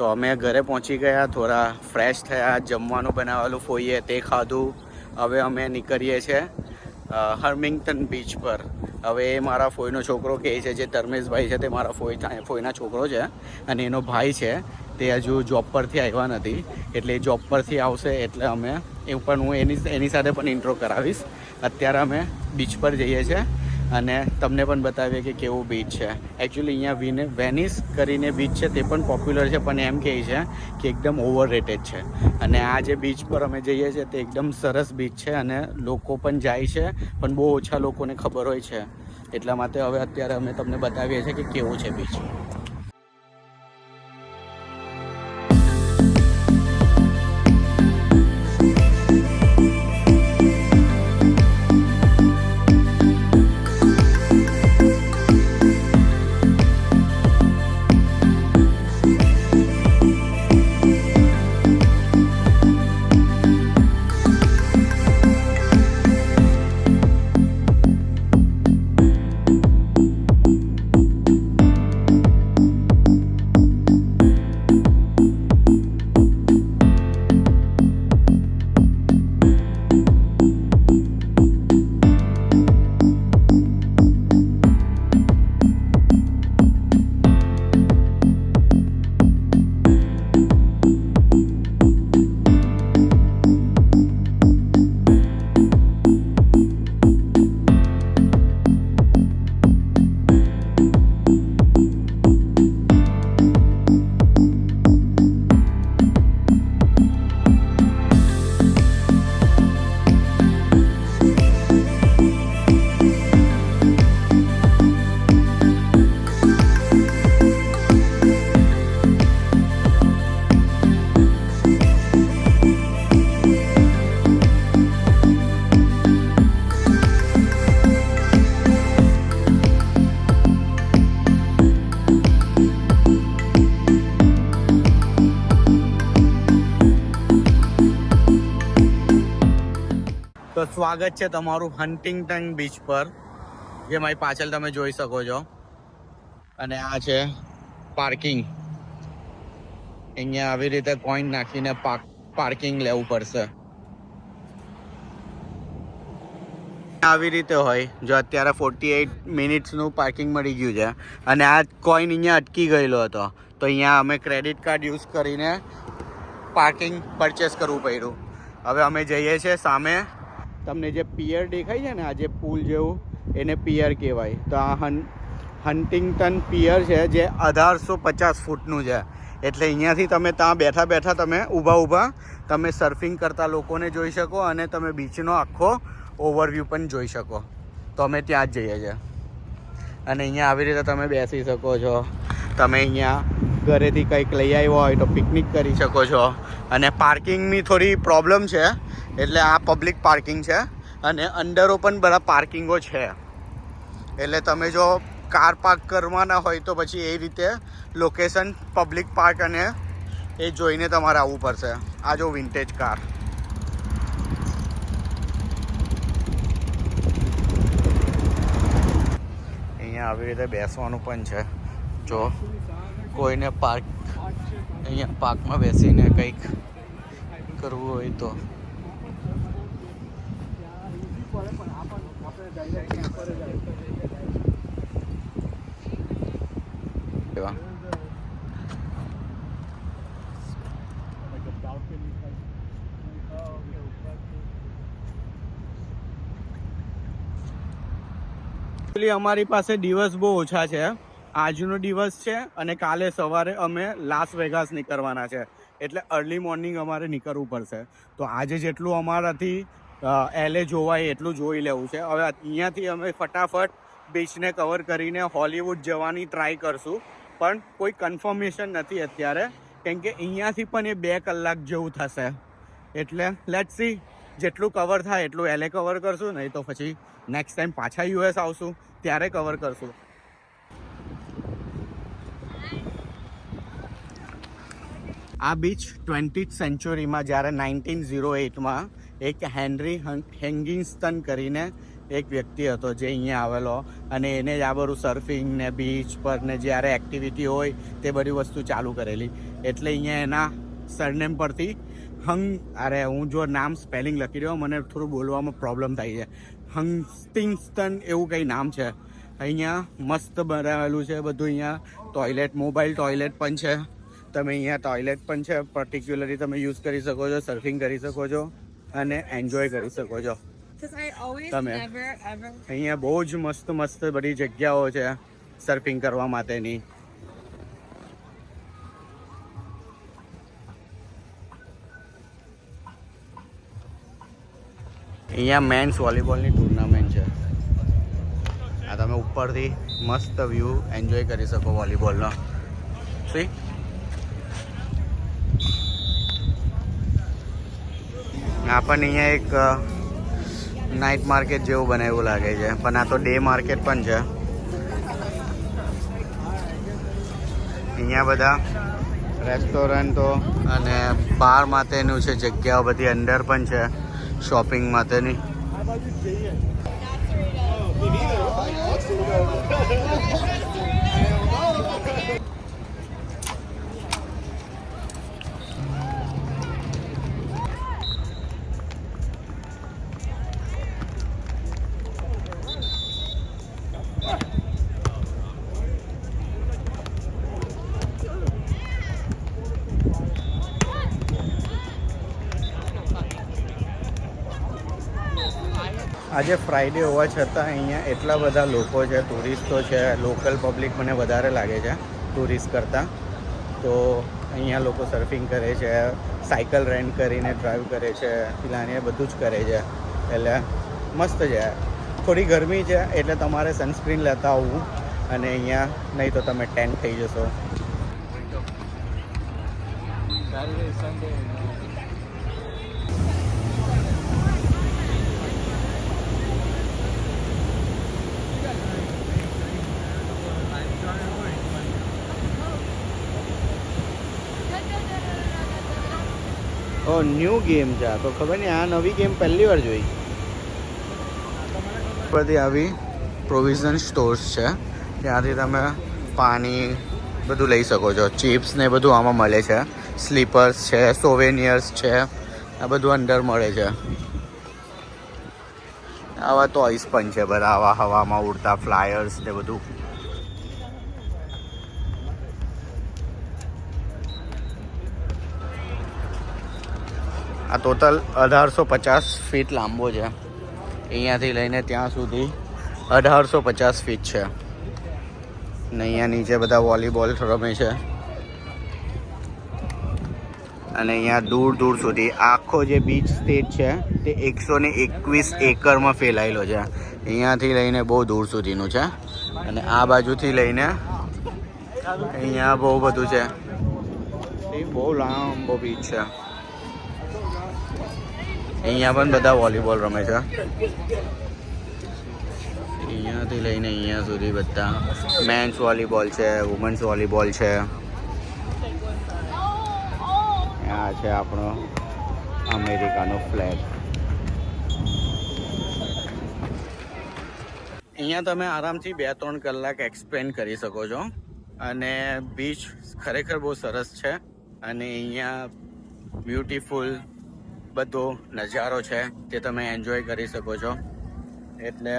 તો અમે ઘરે પહોંચી ગયા, થોડા ફ્રેશ થયા, જમવાનું બનાવેલું ફોઈએ તે ખાધું. હવે અમે નીકળીએ છીએ હર્મિંગ્ટન બીચ પર. હવે એ મારા ફોઈનો છોકરો કહે છે, જે ધર્મેશભાઈ છે તે મારા ફોઈના છોકરો છે, અને એનો ભાઈ છે તે હજુ જોબ પરથી આવ્યા નથી, એટલે એ જોબ પરથી આવશે એટલે અમે પણ હું એની સાથે પણ ઇન્ટ્રો કરાવીશ. અત્યારે અમે બીચ પર જઈએ છીએ અને તમને પણ બતાવીએ કે કેવું બીચ છે. એકચ્યુઅલી અહીંયા વેનિસ કરીને બીચ છે તે પણ પોપ્યુલર છે, પણ એમ કહે છે કે એકદમ ઓવર રેટેડ છે. અને આ જે બીચ પર અમે જઈએ છીએ તે એકદમ સરસ બીચ છે અને લોકો પણ જાય છે, પણ બહુ ઓછા લોકોને ખબર હોય છે. એટલા માટે હવે અત્યારે અમે તમને બતાવીએ છીએ કે કેવું છે બીચ. તો સ્વાગત છે તમારું હન્ટિંગ્ટન બીચ પર, જે મારી પાછળ તમે જોઈ શકો છો. અને આ છે પાર્કિંગ. અહીંયા આવી રીતે કોઈન નાખીને પાર્કિંગ લેવું પડશે. આવી રીતે હોય. જો અત્યારે 48 મિનિટ્સનું પાર્કિંગ મળી ગયું છે અને આ કોઈન અહીંયા અટકી ગયેલો હતો, તો અહીંયા અમે ક્રેડિટ કાર્ડ યુઝ કરીને પાર્કિંગ પરચેસ કરવું પડ્યું. હવે અમે જઈએ છીએ સામે. તમને જે પિયર દેખાય છે ને, આ જે પુલ જેવું, એને પિયર કહેવાય. તો આ હન્ટિંગ્ટન પિયર છે, જે 1850 ફૂટનું છે. એટલે અહીંયાથી તમે ત્યાં બેઠા બેઠા તમે ઊભા તમે સર્ફિંગ કરતા લોકોને જોઈ શકો અને તમે બીચનો આખો ઓવરવ્યૂ પણ જોઈ શકો. તો અમે ત્યાં જ જઈએ છીએ. અને અહીંયા આવી રીતે તમે બેસી શકો છો. તમે અહીંયા ઘરેથી કંઈક લઈ આવ્યો હોય તો પિકનિક કરી શકો છો. અને પાર્કિંગની થોડી પ્રોબ્લેમ છે, એટલે આ પબ્લિક પાર્કિંગ છે અને અંડરો પણ બધા પાર્કિંગો છે. એટલે તમે જો કાર પાર્ક કરવાના હોય તો પછી એ રીતે લોકેશન પબ્લિક પાર્ક અને એ જોઈને તમારે આવવું પડશે. આ જો વિન્ટેજ કાર. અહીંયા આવી રીતે બેસવાનું પણ છે. જો કોઈને અહીંયા પાર્કમાં બેસીને કંઈક કરવું હોય તો. અમારી પાસે દિવસ બહુ ઓછા છે. આજનો દિવસ છે અને કાલે સવારે અમે લાસ વેગાસ નીકળવાના છે, એટલે અર્લી મોર્નિંગ અમારે નીકળવું પડશે. તો આજે જેટલું અમારાથી LA જોવાય એટલું જોઈ લેવું છે. હવે અહીંયાથી અમે ફટાફટ બીચને કવર કરીને હોલિવૂડ જવાની ટ્રાય કરશું, પણ કોઈ કન્ફર્મેશન નથી અત્યારે, કેમ કે અહીંયાથી પણ એ 2 કલાક જેવું થશે. એટલે લેટ્સ સી, જેટલું કવર થાય એટલું LA કવર કરશું, નહીં તો પછી નેક્સ્ટ ટાઈમ પાછા US આવશું ત્યારે કવર કરશું. આ બીચ 20th સેન્ચુરીમાં જ્યારે 1908માં એક હેનરી હેંગિંગ્સ્ટન કરીને એક વ્યક્તિ હતો જે અહીંયા આવેલો અને એને જ આ બધું સર્ફિંગ ને બીચ પર ને જ્યારે એક્ટિવિટી હોય તે બધી વસ્તુ ચાલુ કરેલી. એટલે અહીંયા એના સરનેમ પરથી હું જો નામ સ્પેલિંગ લખી રહ્યો, મને થોડું બોલવામાં પ્રોબ્લેમ થાય છે. હંગસ્ટિંગસ્ટન એવું કંઈ નામ છે. અહીંયા મસ્ત બનાવેલું છે બધું. અહીંયા ટોયલેટ, મોબાઈલ ટોયલેટ પણ છે. તમે અહીંયા ટોયલેટ પણ છે, પર્ટિક્યુલરલી તમે યુઝ કરી શકો છો, સર્ફિંગ કરી શકો છો અને એન્જોય કરી શકો છો તમે. અહીંયા બહુ જ મસ્ત મસ્ત બધી જગ્યાઓ છે સર્ફિંગ કરવા માટેની. અહીંયા મેન્સ વોલીબોલની ટુર્નામેન્ટ છે. આ તમે ઉપરથી મસ્ત વ્યૂ એન્જોય કરી શકો વોલીબોલનો. સી આ પણ અહીંયા એક નાઇટ માર્કેટ જેવું બનાવ્યું લાગે છે, પણ આ તો ડે માર્કેટ પણ છે. અહીંયા બધા રેસ્ટોરન્ટો અને બાર માટેનું છે જગ્યાઓ બધી અંદર પણ છે શોપિંગ માટેની. આજે ફ્રાઈડે હોવા છતાં અહીંયા એટલા બધા લોકો છે, ટુરિસ્ટો છે. લોકલ પબ્લિક મને વધારે લાગે છે ટુરિસ્ટ કરતાં. તો અહીંયા લોકો સર્ફિંગ કરે છે, સાયકલ રેન્ટ કરીને ડ્રાઈવ કરે છે, પેલાને બધું જ કરે છે. એટલે મસ્ત છે. થોડી ગરમી છે એટલે તમારે સનસ્ક્રીન લેતા આવવું, અને અહીંયા નહીં તો તમે ટેન્ટ થઈ જશો. ન્યૂ ગેમ છે આ તો, ખબર નહીં, આ નવી ગેમ પહેલી વાર જોઈ. બધી આવી પ્રોવિઝન સ્ટોર્સ છે, ત્યાંથી તમે પાણી બધું લઈ શકો છો. ચિપ્સ ને બધું આમાં મળે છે. સ્લીપર્સ છે, સોવેનિયર્સ છે, આ બધું અંદર મળે છે. આવા ટોયસ પણ છે બધા, આવા હવામાં ઉડતા ફ્લાયર્સ ને બધું. આ ટોટલ 1850 ફીટ લાંબો છે. અહીંયાથી લઈને ત્યાં સુધી 1850 ફીટ છે. ને અહીંયા નીચે બધા વોલીબોલ રમે છે. અને અહીંયા દૂર દૂર સુધી આખો જે બીચ સ્ટેટ છે તે 121 એકરમાં ફેલાયેલો છે. અહીંયાથી લઈને બહુ દૂર સુધીનું છે. અને આ બાજુથી લઈને અહીંયા બહુ બધું છે. એ બહુ લાંબો બીચ છે. અહીંયા પણ બધા વોલીબોલ રમે છે. અહીંયાથી લઈને અહીંયા સુધી બધા મેન્સ વોલીબોલ છે, વુમન્સ વોલીબોલ છે. આ છે આપણો અમેરિકાનો ફ્લેગ. અહીંયા તમે આરામથી 2-3 કલાક એક્સપ્લેન કરી શકો છો. અને બીચ ખરેખર બહુ સરસ છે. અને અહીંયા બ્યુટીફુલ બધો નજારો છે તે તમે એન્જોય કરી શકો છો. એટલે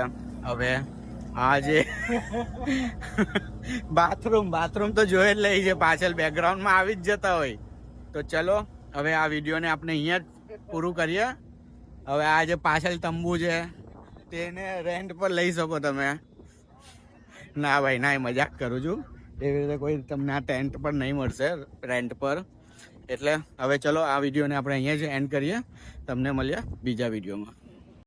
હવે આ જે બાથરૂમ તો જોઈ જ લઈ છે, પાછળ બેકગ્રાઉન્ડમાં આવી જ જતા હોય. તો ચલો હવે આ વિડીયોને આપણે અહીંયા જ પૂરું કરીએ. હવે આ જે પાછળ તંબુ છે તેને રેન્ટ પર લઈ શકો તમે. ના ભાઈ ના, મજાક કરું છું. એવી રીતે કોઈ તમને આ ટેન્ટ પર નહીં મળશે રેન્ટ પર. એટલે હવે ચલો આ વિડીયોને આપણે અહીંયા જ એન્ડ કરીએ. તમને મળીએ બીજા વિડીયોમાં.